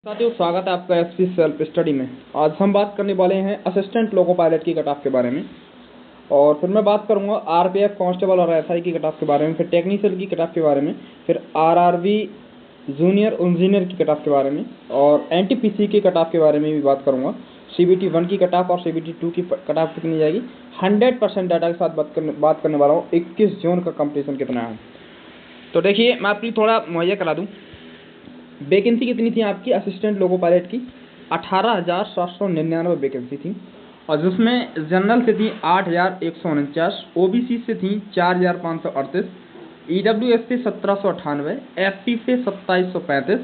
साथियों, स्वागत है आपका एसपी सेल्फ स्टडी में। आज हम बात करने वाले हैं असिस्टेंट लोको पायलट की कट ऑफ के बारे में, और फिर मैं बात करूंगा आरपीएफ कांस्टेबल और एसआई की कट ऑफ के बारे में, फिर टेक्निकल की कट ऑफ के बारे में, फिर आरआरबी जूनियर इंजीनियर की कट ऑफ के बारे में, और एनटीपीसी की कट ऑफ के बारे में भी बात करूंगा। सीबीटी 1 की कट ऑफ और सीबीटी 2 की कट ऑफ कितनी जाएगी, 100% डाटा के साथ बात करने वाला हूँ। 21 जोन का कंपटीशन कितना है, तो देखिए मैं आपकी थोड़ा मुहैया करा दूँ। वैकेंसी कितनी थी आपकी असिस्टेंट लोको पायलट की, 18,799 वैकेंसी थी, और जिसमें जनरल से थी 8,149, ओबीसी से थी 4,538, ईडब्ल्यूएस से 1,798, एसटी से 2,735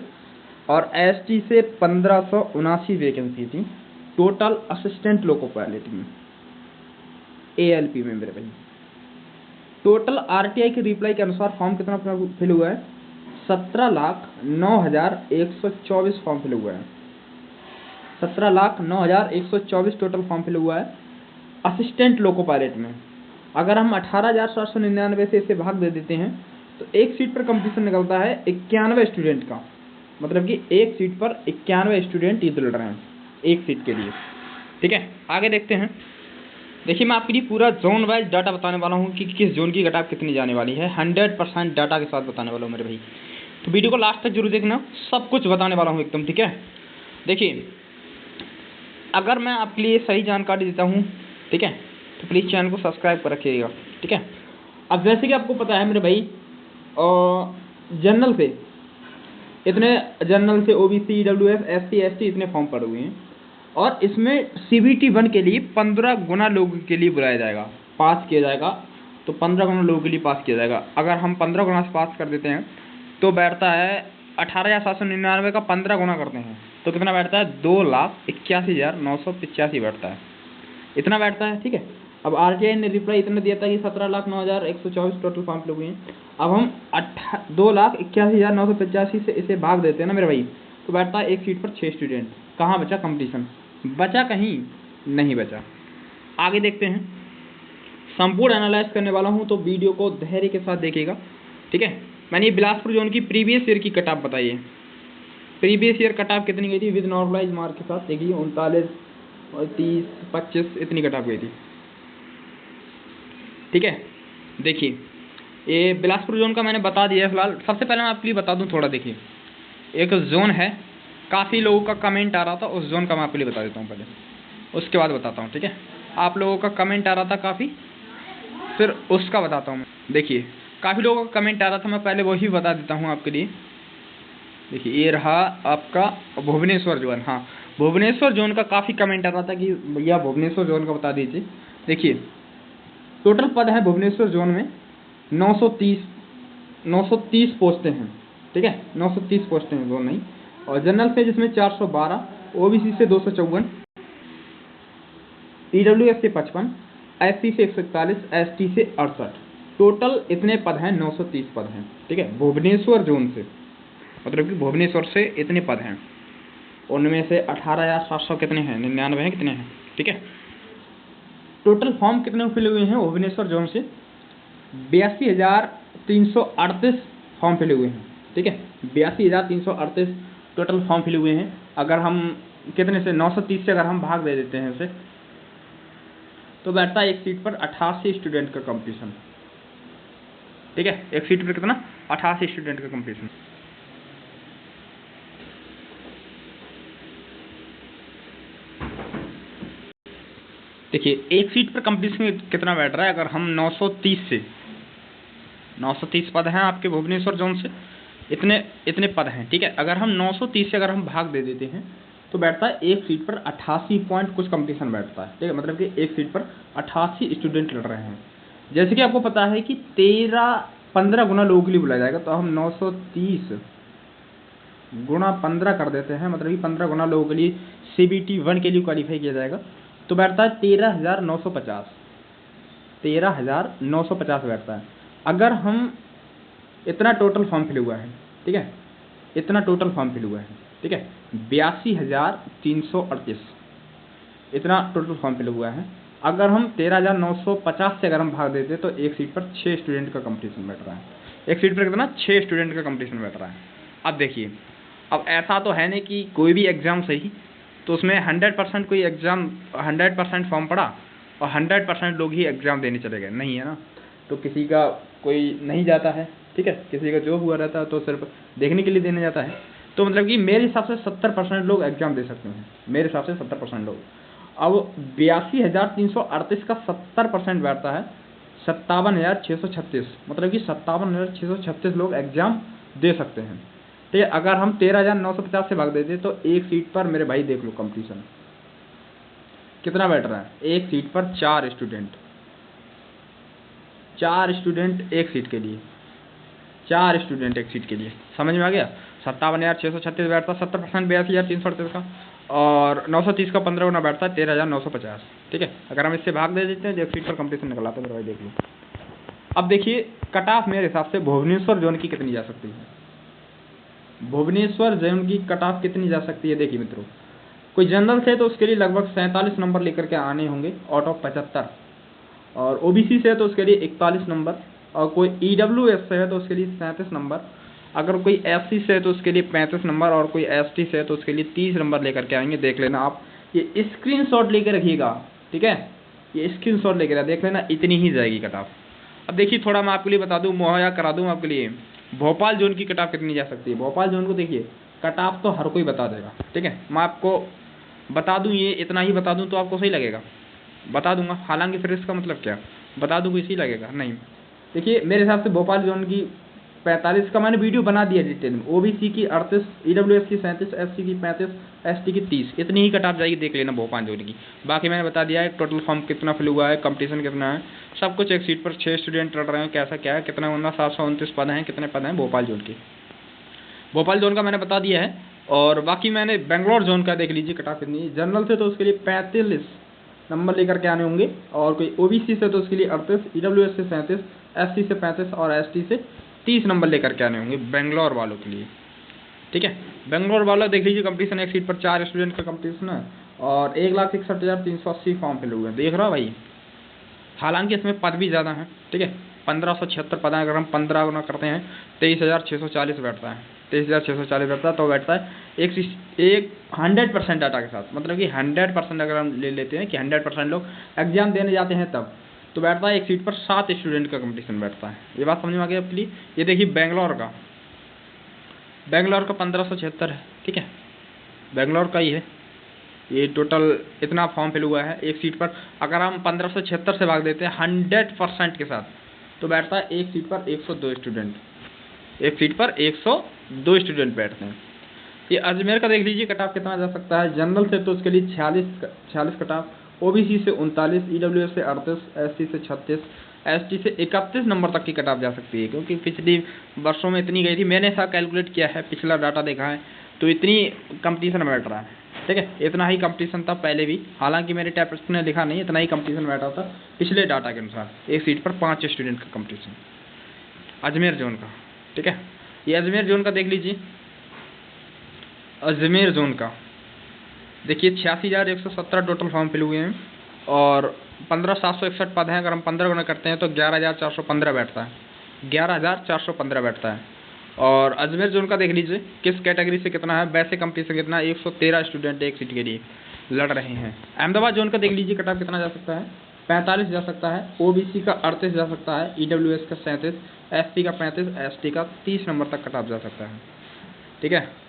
और एसटी से 1,579 वैकेंसी थी टोटल असिस्टेंट लोको पायलट में, एएलपी में मेरे भाई। टोटल आरटीआई के रिप्लाई के अनुसार फॉर्म कितना फिल हुआ है, 17,09,124 फॉर्म फिल हुआ है। 17,09,124 टोटल फॉर्म फिल हुआ है असिस्टेंट लोको पायलट में। अगर हम 18,799 से इसे भाग दे देते हैं तो एक सीट पर कंपटीशन निकलता है 91 स्टूडेंट का, मतलब कि एक सीट पर 91 स्टूडेंट ये लड़ रहे हैं एक सीट के लिए। ठीक है, आगे देखते हैं। देखिए मैं आपके लिए पूरा जोन वाइज डाटा बताने वाला हूँ कि किस जोन की कट ऑफ कितनी जाने वाली है। 100% डाटा के साथ बताने वाला हूँ मेरे भाई, तो वीडियो को लास्ट तक जरूर देखना, सब कुछ बताने वाला हूँ एकदम। ठीक है, देखिए अगर मैं आपके लिए सही जानकारी देता हूँ, ठीक है, तो प्लीज़ चैनल को सब्सक्राइब कर रखिएगा। ठीक है, अब जैसे कि आपको पता है मेरे भाई, जनरल से ओबीसी, ईडब्ल्यूएस, एससी, एसटी इतने फॉर्म पड़े हुए हैं, और इसमें सीबीटी 1 के लिए 15 गुना लोगों के लिए बुलाया जाएगा, पास किया जाएगा। तो 15 गुना लोगों के लिए पास किया जाएगा। अगर हम 15 गुना से पास कर देते हैं तो बैठता है 18,799 का 15 गुना करते हैं तो कितना बैठता है, 2,81,985 बैठता है, इतना बैठता है। ठीक है, अब आरटीआई ने रिप्लाई इतना दिया था कि 17,09,124 टोटल फॉर्म फिल हुए हैं। अब हम 2,81,985 से इसे भाग देते हैं ना मेरे भाई, तो बैठता है एक सीट पर 6 स्टूडेंट। कहाँ बचा कंपटीशन, बचा कहीं नहीं बचा। आगे देखते हैं, संपूर्ण एनालाइज करने वाला हूं तो वीडियो को धैर्य के साथ देखिएगा। ठीक है, मैंने ये बिलासपुर जोन की प्रीवियस ईयर की कट ऑफ बताई है। प्रीवियस ईयर कट ऑफ कितनी गई थी विद नॉर्मलाइज मार्क के साथ, देखिए 39 और 30, 25 इतनी कट ऑफ गई थी। ठीक है, देखिए ये बिलासपुर जोन का मैंने बता दिया है फिलहाल। सबसे पहले मैं आपके लिए बता दूं थोड़ा, देखिए एक जोन है, काफ़ी लोगों का कमेंट आ रहा था, उस जोन का मैं आपके लिए बता देता हूँ पहले, उसके बाद बताता हूँ। ठीक है, आप लोगों का कमेंट आ रहा था काफ़ी, फिर उसका बताता हूँ मैं। देखिए काफ़ी लोगों का कमेंट आ रहा था, मैं पहले वही बता देता हूँ आपके लिए। देखिए ये रहा आपका भुवनेश्वर जोन। हाँ, भुवनेश्वर जोन का काफ़ी कमेंट आ रहा था कि भैया भुवनेश्वर जोन का बता दीजिए। देखिए टोटल पद है भुवनेश्वर जोन में 930 पोस्टें हैं। ठीक है, 930 पोस्टें हैं, जोन नहीं। और जनरल से जिसमें 412, ओबीसी से 254, ईडब्ल्यूएस से 55, एससी से 141, एसटी से 68। टोटल इतने पद हैं, 930 पद हैं। ठीक है, भुवनेश्वर जोन से, मतलब कि भुवनेश्वर से इतने पद हैं। उनमें से 18,700 कितने हैं, 99 हैं, कितने हैं। ठीक है, टोटल फॉर्म कितने फिल हुए हैं भुवनेश्वर जोन से, 82,338 फॉर्म फिल हुए हैं। ठीक है, 82,338 टोटल फॉर्म फिल हुए हैं। अगर हम कितने से 930 से अगर हम भाग दे देते हैं उसे, तो बैठता है एक सीट पर 88 स्टूडेंट का कंपटीशन। ठीक है, एक सीट पर कितना, 88 स्टूडेंट का कंपटीशन। देखिए एक सीट पर कंपटीशन कितना बैठ रहा है, अगर हम 930 पद हैं आपके भुवनेश्वर जोन से, इतने पद हैं। ठीक है, अगर हम 930 से अगर हम भाग दे देते हैं तो बैठता है एक सीट पर 88 पॉइंट कुछ कंपटीशन बैठता है। ठीक है, मतलब कि एक सीट पर 88 स्टूडेंट लड़ रहे हैं। जैसे कि आपको पता है कि 15 गुना लोगों के लिए बुलाया जाएगा, तो हम 930 गुणा 15 कर देते हैं, मतलब कि 15 गुना लोगों के लिए सीबीटी 1 के लिए क्वालिफाई किया जाएगा, तो बैठता है 13,950 बैठता है। अगर हम इतना टोटल फॉर्म फिल हुआ है, ठीक है, इतना टोटल फॉर्म फिल हुआ है। ठीक है, 82,338 इतना टोटल फॉर्म फिल हुआ है। अगर हम 13,950 से अगर हम भाग देते तो एक सीट पर 6 स्टूडेंट का कंपटीशन बैठ रहा है। एक सीट पर कितना, 6 स्टूडेंट का कंपटीशन बैठ रहा है। अब देखिए अब ऐसा तो है नहीं कि कोई भी एग्ज़ाम सही तो उसमें 100% कोई एग्ज़ाम 100% फॉर्म पड़ा और 100% लोग ही एग्ज़ाम देने चले गए, नहीं है ना। तो किसी का कोई नहीं जाता है, ठीक है, किसी का जो हुआ रहता है तो सिर्फ देखने के लिए देने जाता है। तो मतलब कि मेरे हिसाब से 70% लोग एग्ज़ाम दे सकते हैं, मेरे हिसाब से 70% लोग। अब 82,338 का 70% बैठता है 57,636, मतलब कि 57,636 लोग एग्ज़ाम दे सकते हैं, ठीक है। अगर हम 13,950 से भाग देते तो एक सीट पर मेरे भाई देख लो कंपटीशन कितना बैठ रहा है, एक सीट पर 4 स्टूडेंट, 4 स्टूडेंट एक सीट के लिए, 4 स्टूडेंट एक सीट के लिए, समझ में आ गया। 57,636 बैठता 70%, 82,338 का, और 930 का 15 गुना बैठता है 13,950, ठीक है। अगर हम इससे भाग दे देते हैं जो एक सीट पर कंपटीशन निकल आता है, मेरे भाई देख लो। अब देखिए कट ऑफ मेरे हिसाब से भुवनेश्वर जोन की कितनी जा सकती है, भुवनेश्वर जोन की कट ऑफ कितनी जा सकती है। देखिए मित्रों, कोई जनरल से तो उसके लिए लगभग 47 नंबर लेकर के आने होंगे आउट ऑफ 75, और ओबीसी से है तो उसके लिए 41 नंबर, और कोई ईडब्ल्यूएस से है तो उसके लिए 37 नंबर, अगर कोई एससी से है तो उसके लिए 35 नंबर, और कोई एसटी से है तो उसके लिए 30 नंबर लेकर के आएंगे। देख लेना आप, ये स्क्रीनशॉट लेकर रखिएगा, ठीक है, ये स्क्रीनशॉट लेकर देख लेना, इतनी ही जाएगी कट ऑफ। अब देखिए थोड़ा मैं आपके लिए बता दूं, मुहैया करा दूं आपके लिए, भोपाल जोन की कट ऑफ कितनी जा सकती है। भोपाल जोन को देखिए कट ऑफ तो हर कोई बता देगा, ठीक है, मैं आपको बता दूं, ये इतना ही बता दूं तो आपको सही लगेगा, बता दूंगा, हालांकि फिर इसका मतलब क्या, बता दूं इसी लगेगा नहीं। देखिए मेरे हिसाब से भोपाल जोन की 45 का मैंने वीडियो बना दिया डिटेल में, ओबीसी की 38, ईडब्ल्यूएस की 37, एससी की 35, एसटी की 30, इतनी ही कट ऑफ जाएगी, देख लेना भोपाल जोन की। बाकी मैंने बता दिया है टोटल फॉर्म कितना फिल हुआ है, कंपटीशन कितना है, सब कुछ। एक सीट पर 6 स्टूडेंट लड़ रहे हैं, कैसा क्या है, कितना होना, 729 पद हैं, कितने पद हैं भोपाल जोन के, भोपाल जोन का मैंने बता दिया है। और बाकी मैंने बेंगलोर जोन का देख लीजिए कट ऑफ कितनी है। जनरल से तो उसके लिए 45 नंबर लेकर के आने होंगे, और कोई ओबीसी से तो उसके लिए 38, ईडब्ल्यूएस से 37, एससी से 35 और एसटी से 30 नंबर लेकर के आने होंगे बेंगलोर वालों के लिए, ठीक है। बेंगलोर वाला देख लीजिए कंपटीशन, एक सीट पर 4 स्टूडेंट का कंपटीशन है, और 1,61,380 फॉर्म फिल हुए हैं, देख रहा भाई। हालांकि इसमें पद भी ज़्यादा हैं, ठीक है, 1576 पद हैं। अगर हम 15 गुना करते हैं 23,640 बैठता है, 23,640 बैठता है, तो बैठता है एक 100% डाटा के साथ, मतलब कि 100% अगर हम ले लेते हैं कि 100% लोग एग्जाम देने जाते हैं तब, तो बैठता है एक सीट पर 7 स्टूडेंट का कंपटीशन बैठता है। ये बात समझ में आ गई आपके लिए। ये देखिए बेंगलोर का 1576 है, ठीक है, बेंगलोर का ही है। ये टोटल इतना फॉर्म फिल हुआ है एक सीट पर। अगर हम 1576 से भाग देते हैं 100% के साथ, तो बैठता है एक सीट पर 102 स्टूडेंट, एक सीट पर 102 स्टूडेंट बैठते हैं। ये अजमेर का देख लीजिए कट ऑफ कितना जा सकता है। जनरल से तो उसके लिए 46 कट ऑफ, ओबीसी से 39, ईडब्ल्यूएस से 38, एससी से 36, एसटी से 31 नंबर तक की कट ऑफ जा सकती है, क्योंकि पिछली वर्षों में इतनी गई थी। मैंने ऐसा कैलकुलेट किया है, पिछला डाटा देखा है, तो इतनी कंपटीशन बैठ रहा है, ठीक है, इतना ही कंपटीशन था पहले भी। हालांकि मेरे टाइपिस्ट ने लिखा नहीं, इतना ही कंपटीशन बैठा था पिछले डाटा के अनुसार। एक सीट पर 5 स्टूडेंट का कंपटीशन अजमेर जोन का, ठीक है। ये अजमेर जोन का देख लीजिए, अजमेर जोन का देखिए 86,117 टोटल फॉर्म फिल हुए हैं, और 15,761 पद हैं। अगर हम 15 गुना करते हैं तो 11,415 बैठता है, 11,415 बैठता है। और अजमेर जोन का देख लीजिए किस कैटेगरी से कितना है, वैसे कंपटीशन कितना है, 113 स्टूडेंट एक सीट के लिए लड़ रहे हैं। अहमदाबाद जोन का देख लीजिए कट ऑफ कितना जा सकता है, 45 जा सकता है, ओबीसी का 38 जा सकता है, ईडब्ल्यूएस का 37, एससी का 35, एसटी का 30 नंबर तक कट ऑफ जा सकता है, ठीक है।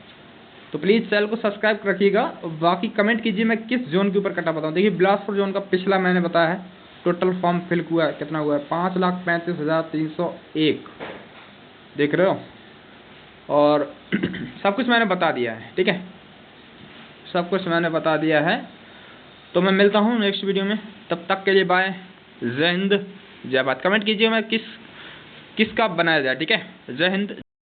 तो प्लीज़ चैनल को सब्सक्राइब रखिएगा। बाकी कमेंट कीजिए मैं किस जोन के ऊपर कट ऑफ बताऊँ। देखिए बिलासपुर जोन का पिछला मैंने बताया है, टोटल फॉर्म फिल हुआ है, कितना हुआ है, 5,35,301, देख रहे हो। और सब कुछ मैंने बता दिया है, ठीक है, सब कुछ मैंने बता दिया है। तो मैं मिलता हूँ नेक्स्ट वीडियो में, तब तक के लिए बाय, जय हिंद जय भारत। कमेंट कीजिए मैं किसका बनाया जाए, ठीक है, जय हिंद।